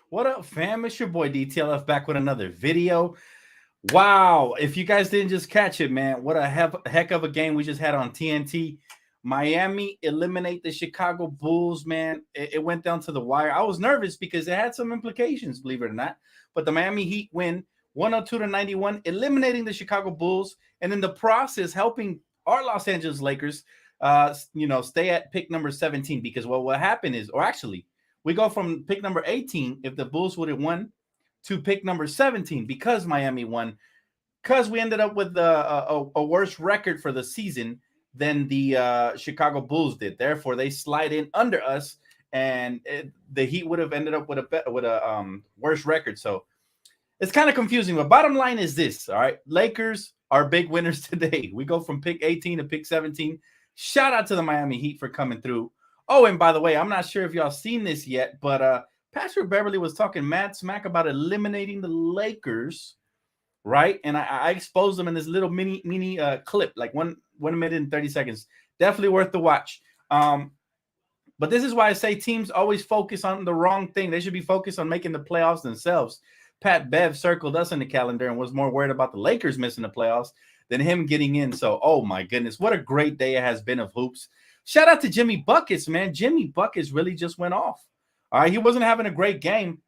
What up, fam? It's your boy DTLF back with another video. Wow, if you guys didn't just catch it, man, what a heck of a game we just had on TNT. Miami eliminate the Chicago Bulls, man. It went down to the wire. I was nervous because it had some implications, believe it or not. But the Miami Heat win 102-91, eliminating the Chicago Bulls, and in the process helping our Los Angeles Lakers, stay at pick number 17. Because what happened is, or actually, we go from pick number 18 if the Bulls would have won to pick number 17 because Miami won. Because we ended up with a worse record for the season than the Chicago Bulls did. Therefore, they slide in under us, and the Heat would have ended up with a worse record. So it's kind of confusing. But bottom line is this: all right, Lakers are big winners today. We go from pick 18 to pick 17. Shout out to the Miami Heat for coming through. Oh, and by the way, I'm not sure if y'all seen this yet, but Patrick Beverley was talking mad smack about eliminating the Lakers, right? And I exposed them in this little mini clip, like one minute and 30 seconds. Definitely worth the watch. But this is why I say teams always focus on the wrong thing. They should be focused on making the playoffs themselves. Pat Bev circled us in the calendar and was more worried about the Lakers missing the playoffs than him getting in. So, oh my goodness, what a great day it has been of hoops. Shout out to Jimmy Buckets, man. Jimmy Buckets really just went off. All right, he wasn't having a great game.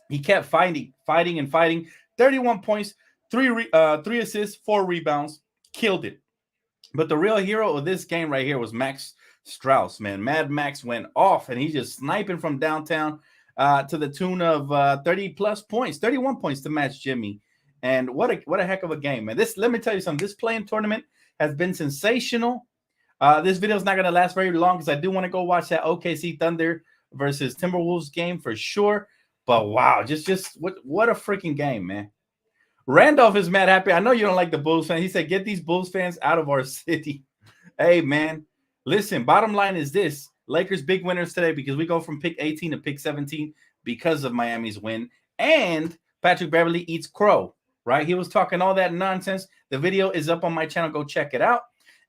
He kept fighting. 31 points, three assists, 4 rebounds. Killed it. But the real hero of this game right here was Max Strauss, man. Mad Max went off, and he's just sniping from downtown to the tune of 30-plus points, 31 points to match Jimmy. And what a heck of a game, man. Let me tell you something. This play-in tournament has been sensational. This video is not going to last very long because I do want to go watch that OKC Thunder versus Timberwolves game for sure. But wow, just what a freaking game, man. Randolph is mad happy. I know you don't like the Bulls fan. He said, get these Bulls fans out of our city. Hey, man, listen, bottom line is this. Lakers big winners today because we go from pick 18 to pick 17 because of Miami's win. And Patrick Beverley eats crow, right? He was talking all that nonsense. The video is up on my channel. Go check it out.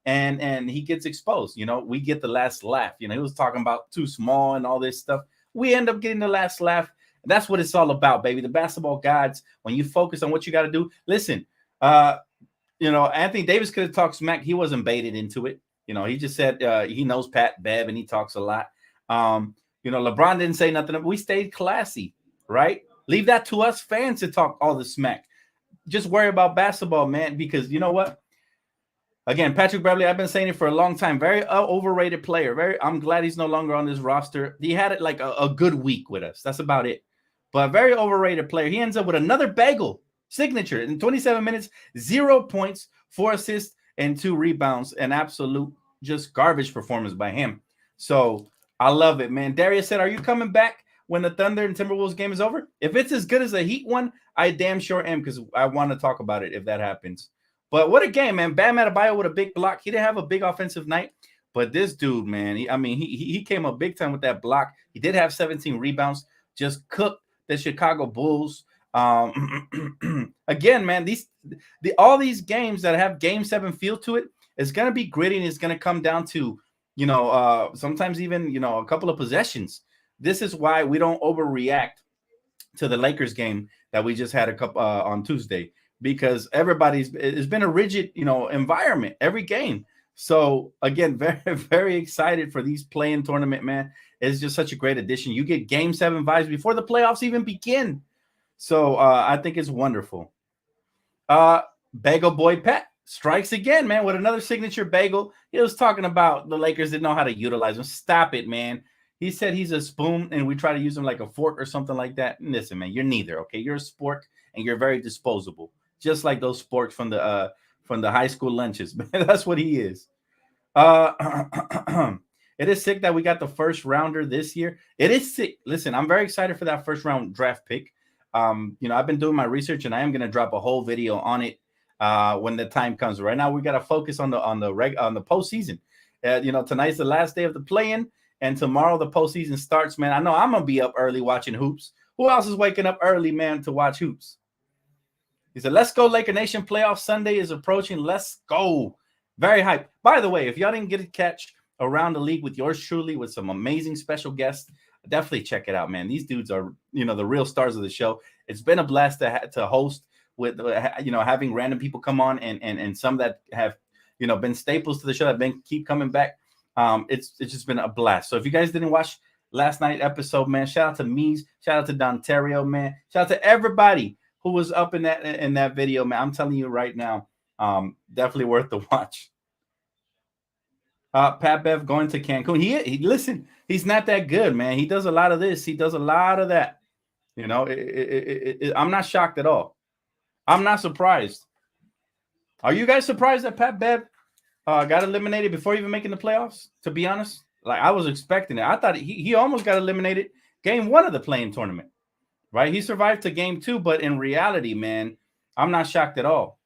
And he gets exposed. We get the last laugh. He was talking about too small and all this stuff. We end up getting the last laugh. And that's what it's all about, baby. The basketball gods, when you focus on what you got to do. Listen, Anthony Davis could have talked smack. He wasn't baited into it. He just said he knows Pat Bev and he talks a lot. LeBron didn't say nothing. We stayed classy, right? Leave that to us fans to talk all the smack. Just worry about basketball, man, because you know what? Again, Patrick Beverley, I've been saying it for a long time. Very overrated player. I'm glad he's no longer on this roster. He had it like a good week with us. That's about it. But very overrated player. He ends up with another bagel signature in 27 minutes, 0 points, 4 assists, and 2 rebounds. An absolute just garbage performance by him. So I love it, man. Darius said, are you coming back when the Thunder and Timberwolves game is over? If it's as good as the Heat one, I damn sure am because I want to talk about it if that happens. But what a game, man. Bam Adebayo with a big block. He didn't have a big offensive night, but this dude, man, he came up big time with that block. He did have 17 rebounds, just cooked the Chicago Bulls. Again, man, all these games that have game 7 feel to it, it's going to be gritty and it's going to come down to, sometimes even, a couple of possessions. This is why we don't overreact to the Lakers game that we just had on Tuesday. Because it's been a rigid, environment every game. So again, very, very excited for these play-in tournament, man. It's just such a great addition. You get game 7 vibes before the playoffs even begin. So I think it's wonderful. Bagel Boy Pat strikes again, man, with another signature bagel. He was talking about the Lakers didn't know how to utilize him. Stop it, man. He said he's a spoon and we try to use him like a fork or something like that. Listen, man, you're neither, okay? You're a spork and you're very disposable. Just like those sporks from the high school lunches. That's what he is. It is sick that we got the first rounder this year. It is sick. Listen, I'm very excited for that first round draft pick. I've been doing my research and I am going to drop a whole video on it when the time comes. Right now, we got to focus on the postseason. Tonight's the last day of the play-in, and tomorrow the postseason starts. Man, I know I'm gonna be up early watching hoops. Who else is waking up early, man, to watch hoops? He said, let's go, Laker Nation. Playoff Sunday is approaching. Let's go. Very hype. By the way, if y'all didn't get to catch Around the League with yours truly with some amazing special guests, definitely check it out, man. These dudes are, the real stars of the show. It's been a blast to host with, having random people come on and some that have, been staples to the show that been keep coming back. It's just been a blast. So if you guys didn't watch last night episode, man, shout out to Mies, shout out to Dontario, man, shout out to everybody who was up in that video, man. I'm telling you right now, definitely worth the watch. Pat Bev going to Cancun. He listen, he's not that good, man. He does a lot of this. He does a lot of that. I'm not shocked at all. I'm not surprised. Are you guys surprised that Pat Bev got eliminated before even making the playoffs? To be honest, like I was expecting it. I thought he almost got eliminated game 1 of the playing tournament, right? He survived to game 2, but in reality, man, I'm not shocked at all.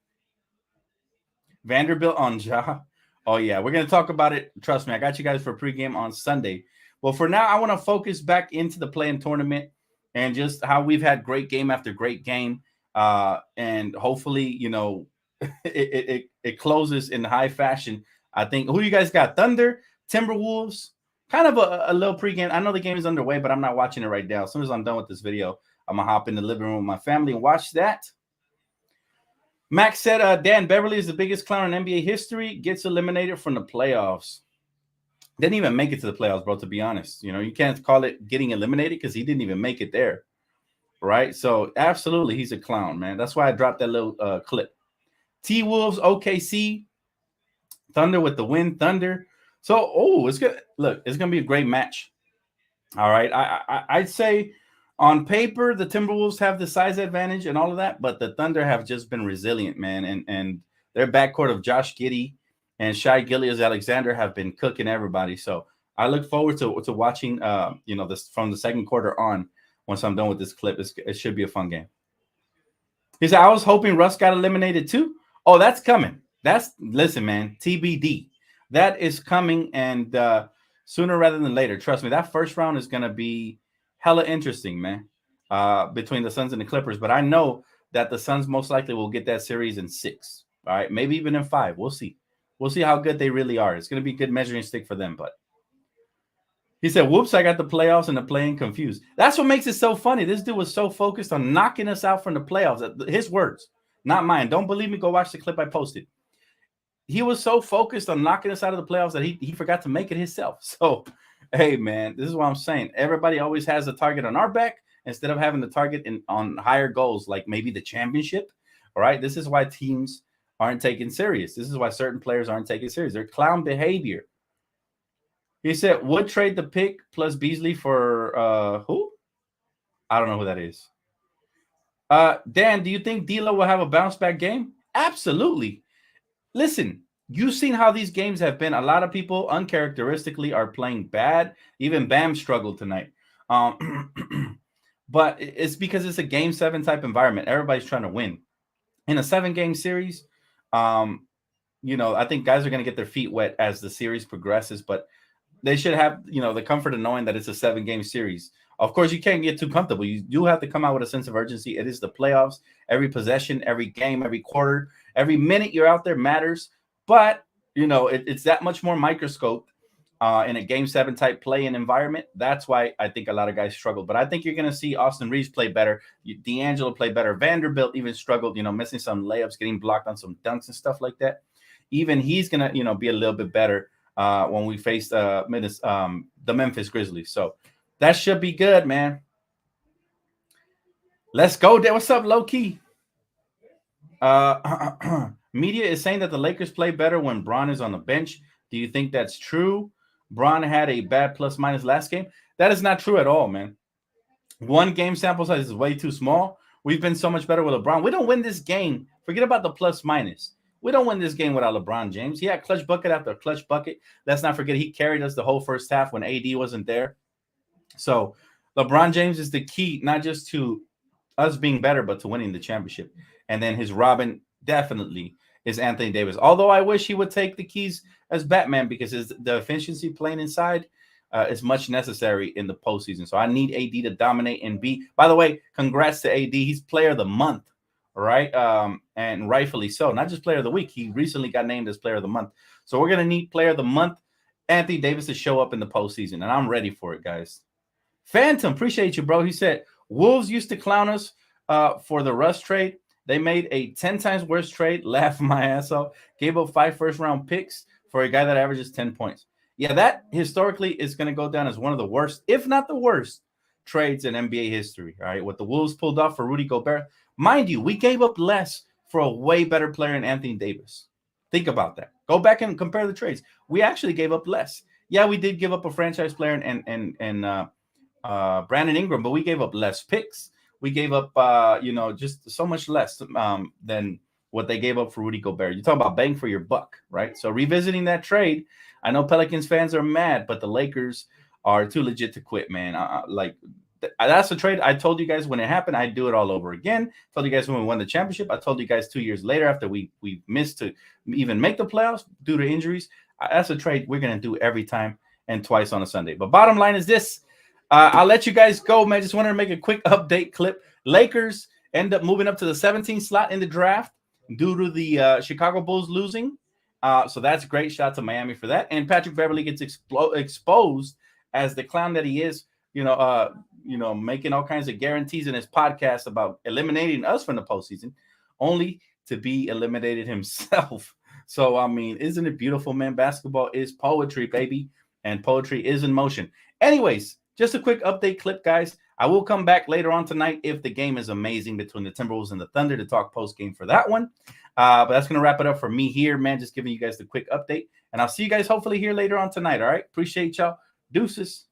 Vanderbilt on Ja. Oh, yeah, we're going to talk about it. Trust me, I got you guys for pregame on Sunday. Well, for now, I want to focus back into the playing tournament and just how we've had great game after great game. And hopefully, it closes in high fashion. I think, who you guys got? Thunder, Timberwolves, kind of a little pregame. I know the game is underway, but I'm not watching it right now. As soon as I'm done with this video, I'm going to hop in the living room with my family and watch that. Max said, Dan, Beverley is the biggest clown in NBA history, gets eliminated from the playoffs. Didn't even make it to the playoffs, bro, to be honest. You can't call it getting eliminated because he didn't even make it there, right? So, absolutely, he's a clown, man. That's why I dropped that little clip. T-Wolves, OKC, Thunder with the win, Thunder. So, it's good. Look, it's going to be a great match. All right, I'd say on paper, the Timberwolves have the size advantage and all of that, but the Thunder have just been resilient, man. And their backcourt of Josh Giddey and Shai Gilgeous-Alexander have been cooking everybody. So I look forward to watching, this from the second quarter on. Once I'm done with this clip, it should be a fun game. He said, I was hoping Russ got eliminated too. Oh, that's coming. Listen, man, TBD. That is coming, and sooner rather than later. Trust me, that first round is going to be hella interesting, man, between the Suns and the Clippers. But I know that the Suns most likely will get that series in 6, all right? Maybe even in 5. We'll see. We'll see how good they really are. It's going to be a good measuring stick for them. But he said, whoops, I got the playoffs and the play-in confused. That's what makes it so funny. This dude was so focused on knocking us out from the playoffs. His words, not mine. Don't believe me? Go watch the clip I posted. He was so focused on knocking us out of the playoffs that he forgot to make it himself. So, hey, man, this is what I'm saying. Everybody always has a target on our back instead of having the target on higher goals, like maybe the championship. All right. This is why teams aren't taken serious. This is why certain players aren't taken serious. They're clown behavior. He said, would trade the pick plus Beasley for who? I don't know who that is. Dan, do you think D'Lo will have a bounce back game? Absolutely. Listen, you've seen how these games have been. A lot of people uncharacteristically are playing bad. Even Bam struggled tonight. But it's because it's a game 7 type environment. Everybody's trying to win. In a 7-game series, I think guys are going to get their feet wet as the series progresses, but they should have, the comfort of knowing that it's a 7-game series. Of course, you can't get too comfortable. You do have to come out with a sense of urgency. It is the playoffs. Every possession, every game, every quarter, every minute you're out there matters. But, it's that much more microscope in a game 7 type play-in environment. That's why I think a lot of guys struggle. But I think you're going to see Austin Reeves play better. D'Angelo play better. Vanderbilt even struggled, missing some layups, getting blocked on some dunks and stuff like that. Even he's going to, be a little bit better when we face the Memphis Grizzlies. So that should be good, man. Let's go there. What's up, low key? Media is saying that the Lakers play better when Bron is on the bench. Do you think that's true? Bron had a bad plus-minus last game. That is not true at all, man. 1 game sample size is way too small. We've been so much better with LeBron. We don't win this game. Forget about the plus-minus. We don't win this game without LeBron James. He had clutch bucket after clutch bucket. Let's not forget he carried us the whole first half when AD wasn't there. So LeBron James is the key, not just to us being better, but to winning the championship. And then his Robin definitely is Anthony Davis. Although I wish he would take the keys as Batman because the efficiency playing inside is much necessary in the postseason. So I need AD to dominate and be. By the way, congrats to AD. He's player of the month, right? And rightfully so. Not just player of the week. He recently got named as player of the month. So we're going to need player of the month, Anthony Davis, to show up in the postseason. And I'm ready for it, guys. Phantom, appreciate you, bro. He said Wolves used to clown us for the Russ trade. They made a 10 times worse trade. Laugh my ass off. Gave up 5 first-round picks for a guy that averages 10 points. Yeah, that historically is going to go down as one of the worst, if not the worst, trades in NBA history. All right, what the Wolves pulled off for Rudy Gobert. Mind you, we gave up less for a way better player in Anthony Davis. Think about that. Go back and compare the trades. We actually gave up less. Yeah, we did give up a franchise player and Brandon Ingram, but we gave up less picks. We gave up, just so much less than what they gave up for Rudy Gobert. You're talking about bang for your buck, right? So revisiting that trade, I know Pelicans fans are mad, but the Lakers are too legit to quit, man. That's a trade I told you guys when it happened. I'd do it all over again. I told you guys when we won the championship. I told you guys 2 years later after we missed to even make the playoffs due to injuries. That's a trade we're going to do every time and twice on a Sunday. But bottom line is this. I'll let you guys go, man. Just wanted to make a quick update clip. Lakers end up moving up to the 17th slot in the draft due to the Chicago Bulls losing. So that's great. Shout out to Miami for that. And Patrick Beverley gets exposed as the clown that he is, making all kinds of guarantees in his podcast about eliminating us from the postseason, only to be eliminated himself. So, I mean, isn't it beautiful, man? Basketball is poetry, baby, and poetry is in motion. Anyways, just a quick update clip, guys. I will come back later on tonight if the game is amazing between the Timberwolves and the Thunder to talk post game for that one. But that's going to wrap it up for me here, man. Just giving you guys the quick update. And I'll see you guys hopefully here later on tonight, all right? Appreciate y'all. Deuces.